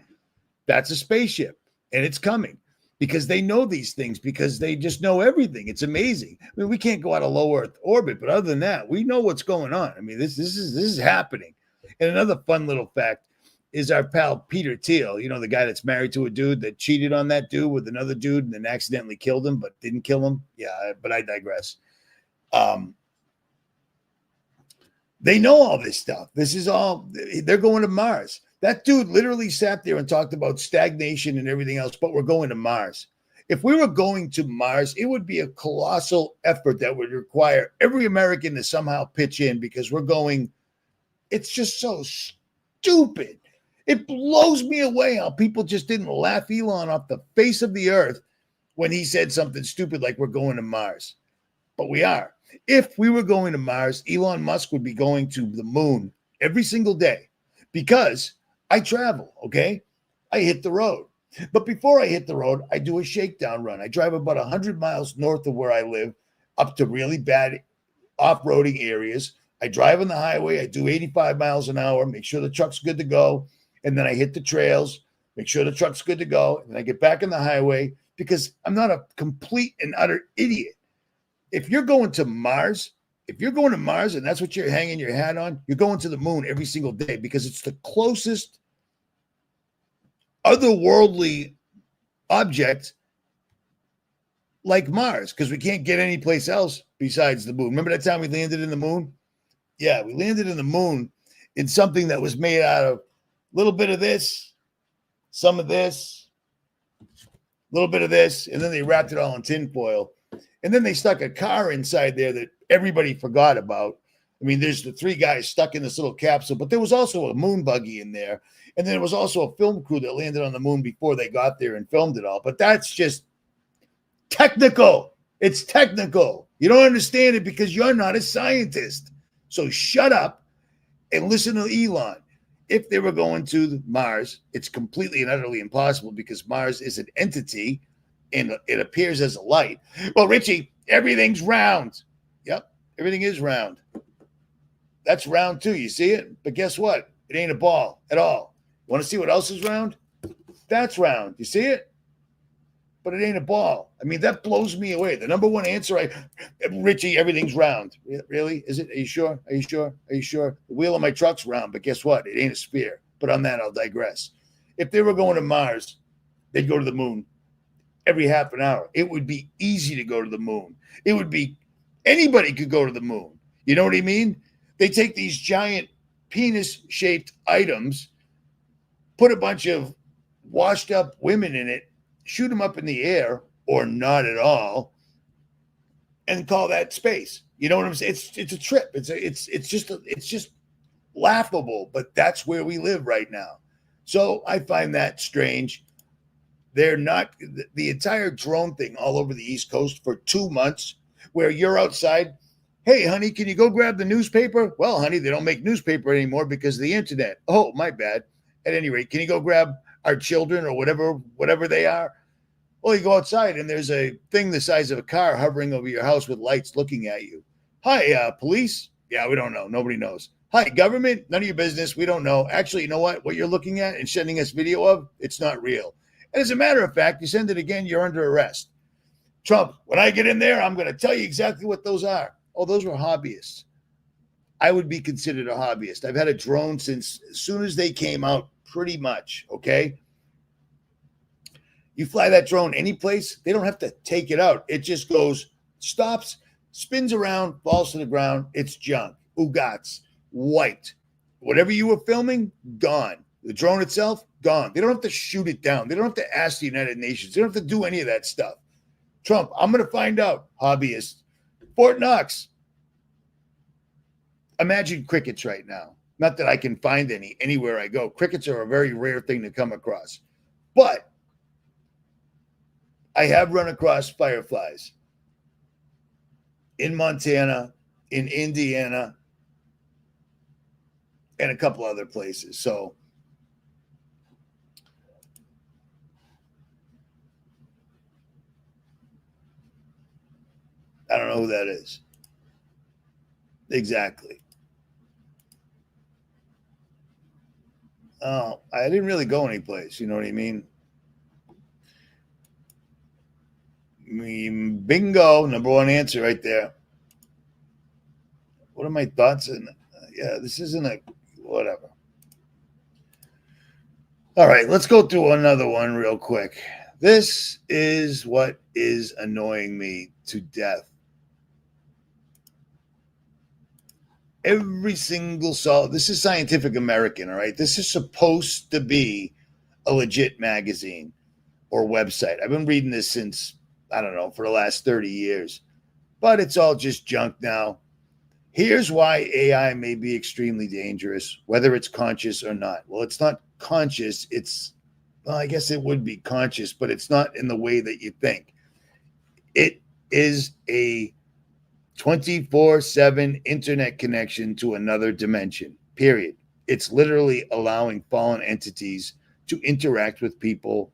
That's a spaceship, and it's coming because they know these things, because they just know everything. It's amazing. I mean, we can't go out of low Earth orbit, but other than that, we know what's going on. I mean, this is happening. And another fun little fact is our pal Peter Thiel, you know, the guy that's married to a dude that cheated on that dude with another dude and then accidentally killed him, but didn't kill him. Yeah, but I digress. They know all this stuff. This is all, they're going to Mars. That dude literally sat there and talked about stagnation and everything else, but we're going to Mars. If we were going to Mars, it would be a colossal effort that would require every American to somehow pitch in, because we're going, it's just so stupid. It blows me away how people just didn't laugh Elon off the face of the earth when he said something stupid like we're going to Mars. But we are. If we were going to Mars, Elon Musk would be going to the moon every single day, because I travel, okay? I hit the road. But before I hit the road, I do a shakedown run. I drive about 100 miles north of where I live up to really bad off-roading areas. I drive on the highway. I do 85 miles an hour, make sure the truck's good to go. And then I hit the trails, make sure the truck's good to go. And I get back on the highway, because I'm not a complete and utter idiot. If you're going to Mars, and that's what you're hanging your hat on, you're going to the moon every single day, because it's the closest otherworldly object like Mars, because we can't get any place else besides the moon. Remember that time we landed in the moon? Yeah, we landed in the moon in something that was made out of a little bit of this, some of this, a little bit of this, and then they wrapped it all in tinfoil. And then they stuck a car inside there that everybody forgot about. I mean, there's the three guys stuck in this little capsule, but there was also a moon buggy in there. And then there was also a film crew that landed on the moon before they got there and filmed it all. But that's just technical. It's technical. You don't understand it because you're not a scientist. So shut up and listen to Elon. If they were going to Mars, it's completely and utterly impossible, because Mars is an entity and it appears as a light. Well, Richie, everything's round. Yep, everything is round. That's round too. You see it? But guess what? It ain't a ball at all. Want to see what else is round? That's round. You see it? But it ain't a ball. I mean, that blows me away. The number one answer, Richie, everything's round. Really? Is it? Are you sure? Are you sure? Are you sure? The wheel of my truck's round, but guess what? It ain't a sphere. But on that, I'll digress. If they were going to Mars, they'd go to the moon every half an hour. It would be easy to go to the moon. It would be, anybody could go to the moon. You know what I mean? They take these giant penis-shaped items, put a bunch of washed up women in it, shoot them up in the air, or not at all, and call that space. You know what I'm saying? It's a trip. It's just laughable, but that's where we live right now. So I find that strange They're not the entire drone thing all over the East Coast for 2 months, where you're outside. Hey, honey, can you go grab the newspaper? Well, honey, they don't make newspaper anymore because of the internet. Oh, my bad. At any rate, can you go grab our children or whatever they are? Well, you go outside and there's a thing the size of a car hovering over your house with lights looking at you. Hi, police? Yeah, we don't know. Nobody knows. Hi, government? None of your business. We don't know. Actually, you know what? What you're looking at and sending us video of, it's not real. And as a matter of fact, you send it again, you're under arrest. Trump, when I get in there, I'm going to tell you exactly what those are. Oh, those were hobbyists. I would be considered a hobbyist. I've had a drone since as soon as they came out, pretty much, okay? You fly that drone any place, they don't have to take it out. It just goes, stops, spins around, falls to the ground. It's junk. Ugats, wiped. Whatever you were filming, gone. The drone itself, gone. They don't have to shoot it down. They don't have to ask the United Nations. They don't have to do any of that stuff. Trump, I'm going to find out. Hobbyist. Fort Knox. Imagine crickets right now. Not that I can find any anywhere I go. Crickets are a very rare thing to come across. But I have run across fireflies in Montana, in Indiana, and a couple other places. So I don't know who that is. Exactly. Oh, I didn't really go anyplace. You know what I mean? Bingo. Number one answer right there. What are my thoughts? Yeah, this isn't a whatever. All right, let's go through another one real quick. This is what is annoying me to death. Every single this is Scientific American, all right? This is supposed to be a legit magazine or website. I've been reading this since, I don't know, for the last 30 years. But it's all just junk now. Here's why AI may be extremely dangerous, whether it's conscious or not. Well, it's not conscious. Well, I guess it would be conscious, but it's not in the way that you think. It is a 24/7 internet connection to another dimension, period. It's literally allowing fallen entities to interact with people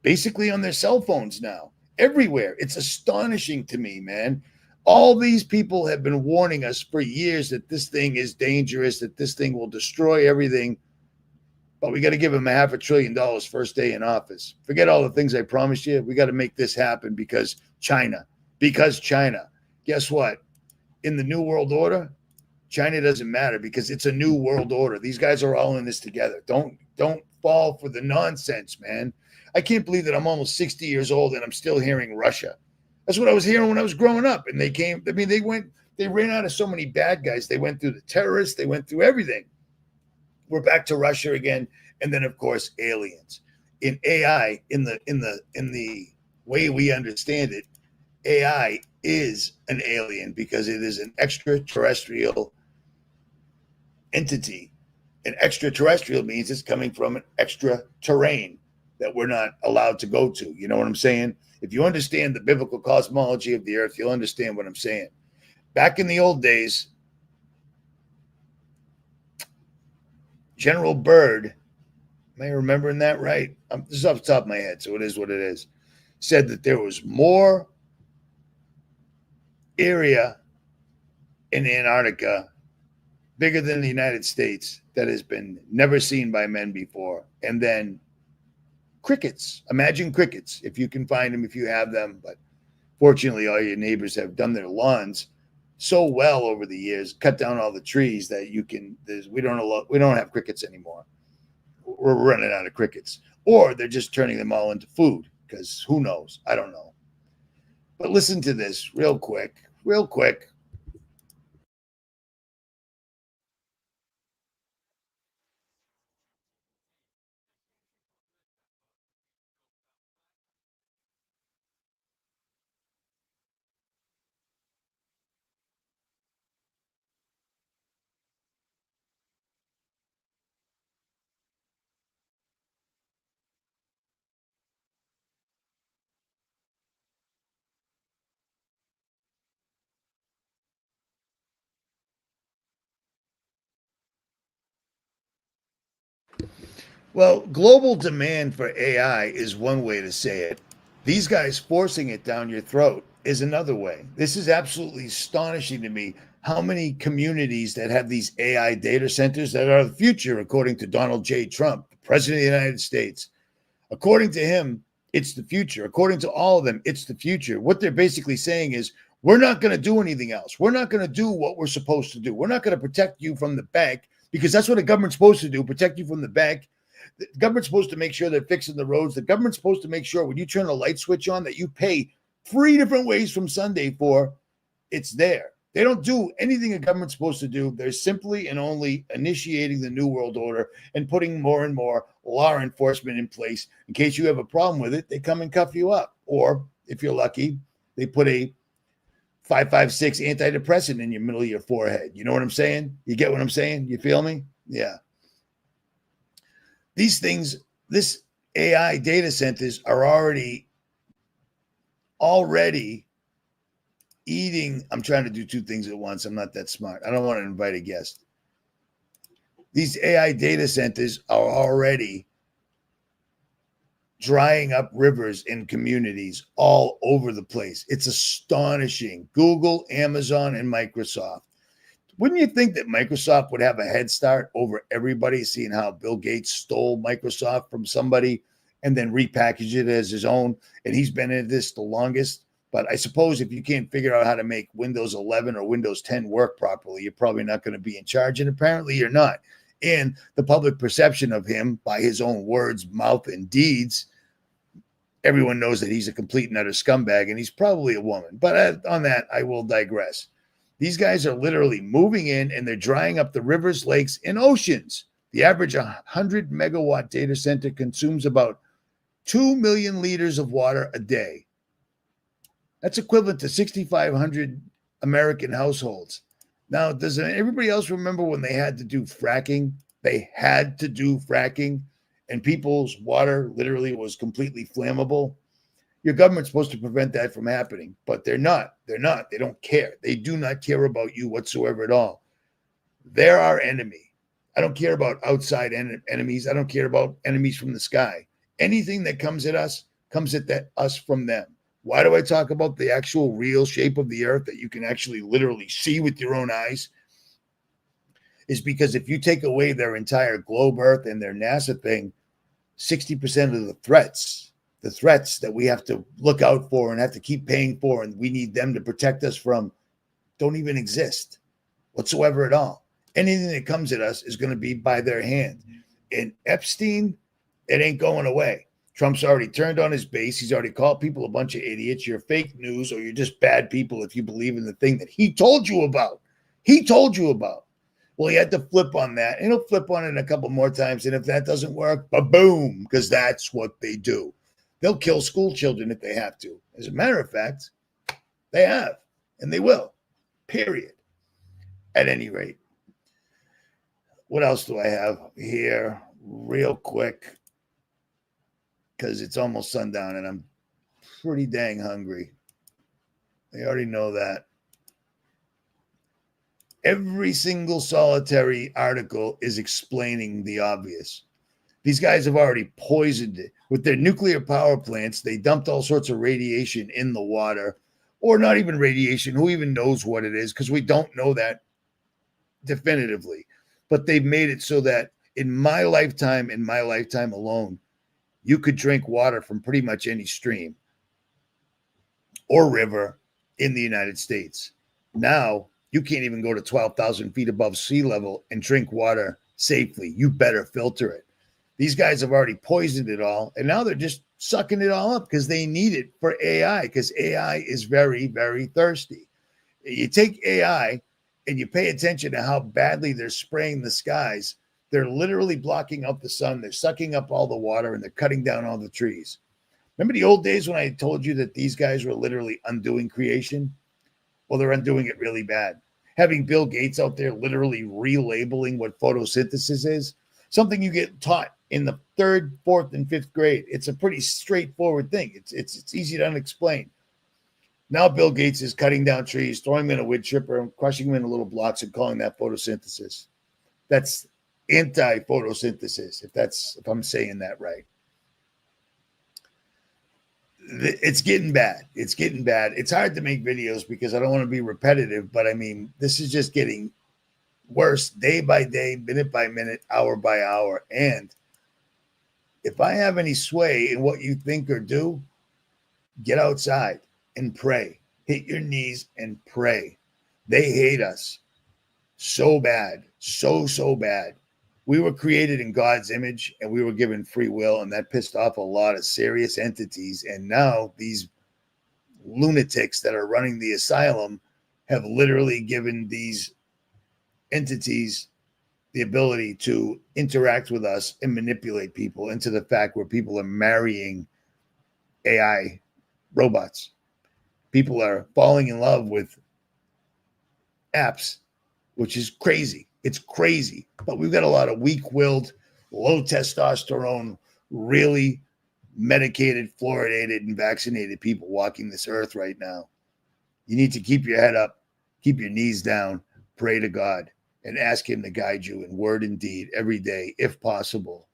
basically on their cell phones now, everywhere. It's astonishing to me, man. All these people have been warning us for years that this thing is dangerous, that this thing will destroy everything. But we got to give him $500 billion first day in office. Forget all the things I promised you. We got to make this happen because China. Guess what? In the New World Order, China doesn't matter because it's a new world order. These guys are all in this together. Don't fall for the nonsense, man. I can't believe that I'm almost 60 years old and I'm still hearing Russia. That's what I was hearing when I was growing up. And they ran out of so many bad guys. They went through the terrorists. They went through everything. We're back to Russia again. And then, of course, aliens. In AI, in the way we understand it, AI is an alien because it is an extraterrestrial entity. An extraterrestrial means it's coming from an extra terrain that we're not allowed to go to. You know what I'm saying? If you understand the biblical cosmology of the earth, you'll understand what I'm saying. Back in the old days, General Byrd, am I remembering that right? This is off the top of my head, so it is what it is, said that there was more area in Antarctica bigger than the United States that has been never seen by men before. And then crickets. Imagine crickets, if you can find them, if you have them. But fortunately, all your neighbors have done their lawns so well over the years, cut down all the trees that we don't have crickets anymore. We're running out of crickets. Or they're just turning them all into food because who knows? I don't know. But listen to this real quick. Well, global demand for AI is one way to say it. These guys forcing it down your throat is another way. This is absolutely astonishing to me how many communities that have these AI data centers that are the future, according to Donald J. Trump, the president of the United States. According to him, it's the future. According to all of them, it's the future. What they're basically saying is, we're not going to do anything else. We're not going to do what we're supposed to do. We're not going to protect you from the bank, because that's what the government's supposed to do, protect you from the bank. The government's supposed to make sure they're fixing the roads. The government's supposed to make sure when you turn a light switch on that you pay 3 different ways from Sunday for, it's there. They don't do anything a government's supposed to do. They're simply and only initiating the New World Order and putting more and more law enforcement in place. In case you have a problem with it, they come and cuff you up. Or if you're lucky, they put a 556 antidepressant in your middle of your forehead. You know what I'm saying? You get what I'm saying? You feel me? Yeah. These things, this AI data centers are already eating. I'm trying to do 2 things at once. I'm not that smart. I don't want to invite a guest. These AI data centers are already drying up rivers in communities all over the place. It's astonishing. Google, Amazon, and Microsoft. Wouldn't you think that Microsoft would have a head start over everybody, seeing how Bill Gates stole Microsoft from somebody and then repackaged it as his own? And he's been in this the longest. But I suppose if you can't figure out how to make Windows 11 or Windows 10 work properly, you're probably not going to be in charge. And apparently you're not. And the public perception of him, by his own words, mouth, and deeds, everyone knows that he's a complete and utter scumbag, and he's probably a woman. But on that, I will digress. These guys are literally moving in, and they're drying up the rivers, lakes, and oceans. The average 100 megawatt data center consumes about 2 million liters of water a day. That's equivalent to 6,500 American households. Now, does everybody else remember when they had to do fracking? They had to do fracking, and people's water literally was completely flammable. Your government's supposed to prevent that from happening, but they're not. They're not. They don't care. They do not care about you whatsoever at all. They're our enemy. I don't care about outside enemies. I don't care about enemies from the sky. Anything that comes at us comes at us from them. Why do I talk about the actual real shape of the earth that you can actually literally see with your own eyes? Is because if you take away their entire globe earth and their NASA thing, 60% of the threats that we have to look out for and have to keep paying for, and we need them to protect us from, don't even exist whatsoever at all. Anything that comes at us is going to be by their hand. And Epstein, it ain't going away. Trump's already turned on his base. He's already called people a bunch of idiots. You're fake news, or you're just bad people if you believe in the thing that he told you about. He told you about. Well, he had to flip on that, and he'll flip on it a couple more times. And if that doesn't work, ba-boom, because that's what they do. They'll kill school children if they have to. As a matter of fact, they have, and they will, period. At any rate, what else do I have here real quick? Because it's almost sundown, and I'm pretty dang hungry. They already know that. Every single solitary article is explaining the obvious. These guys have already poisoned it. With their nuclear power plants, they dumped all sorts of radiation in the water, or not even radiation. Who even knows what it is? Because we don't know that definitively. But they've made it so that in my lifetime alone, you could drink water from pretty much any stream or river in the United States. Now, you can't even go to 12,000 feet above sea level and drink water safely. You better filter it. These guys have already poisoned it all, and now they're just sucking it all up because they need it for AI, because AI is very, very thirsty. You take AI and you pay attention to how badly they're spraying the skies. They're literally blocking out the sun. They're sucking up all the water, and they're cutting down all the trees. Remember the old days when I told you that these guys were literally undoing creation? Well, they're undoing it really bad. Having Bill Gates out there literally relabeling what photosynthesis is, something you get taught in the 3rd, 4th, and 5th grade. It's a pretty straightforward thing. It's easy to unexplain. Now Bill Gates is cutting down trees, throwing them in a wood chipper, and crushing them into little blocks and calling that photosynthesis. That's anti-photosynthesis, if I'm saying that right. It's getting bad. It's getting bad. It's hard to make videos because I don't want to be repetitive, but I mean, this is just getting worse day by day, minute by minute, hour by hour. And if I have any sway in what you think or do, get outside and pray. Hit your knees and pray. They hate us so bad, so bad. We were created in God's image and we were given free will, and that pissed off a lot of serious entities. And now these lunatics that are running the asylum have literally given these entities the ability to interact with us and manipulate people into the fact where people are marrying AI robots. People are falling in love with apps, which is crazy. It's crazy. But we've got a lot of weak-willed, low testosterone, really medicated, fluoridated, and vaccinated people walking this earth right now. You need to keep your head up, keep your knees down, pray to God, and ask him to guide you in word and deed every day, if possible.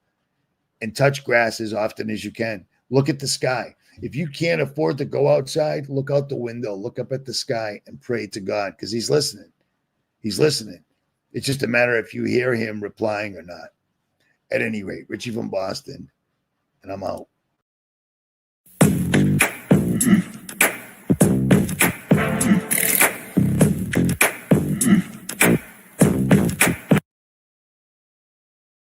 And touch grass as often as you can. Look at the sky. If you can't afford to go outside, look out the window, look up at the sky and pray to God, because he's listening. He's listening. It's just a matter if you hear him replying or not. At any rate, Richie from Boston, and I'm out.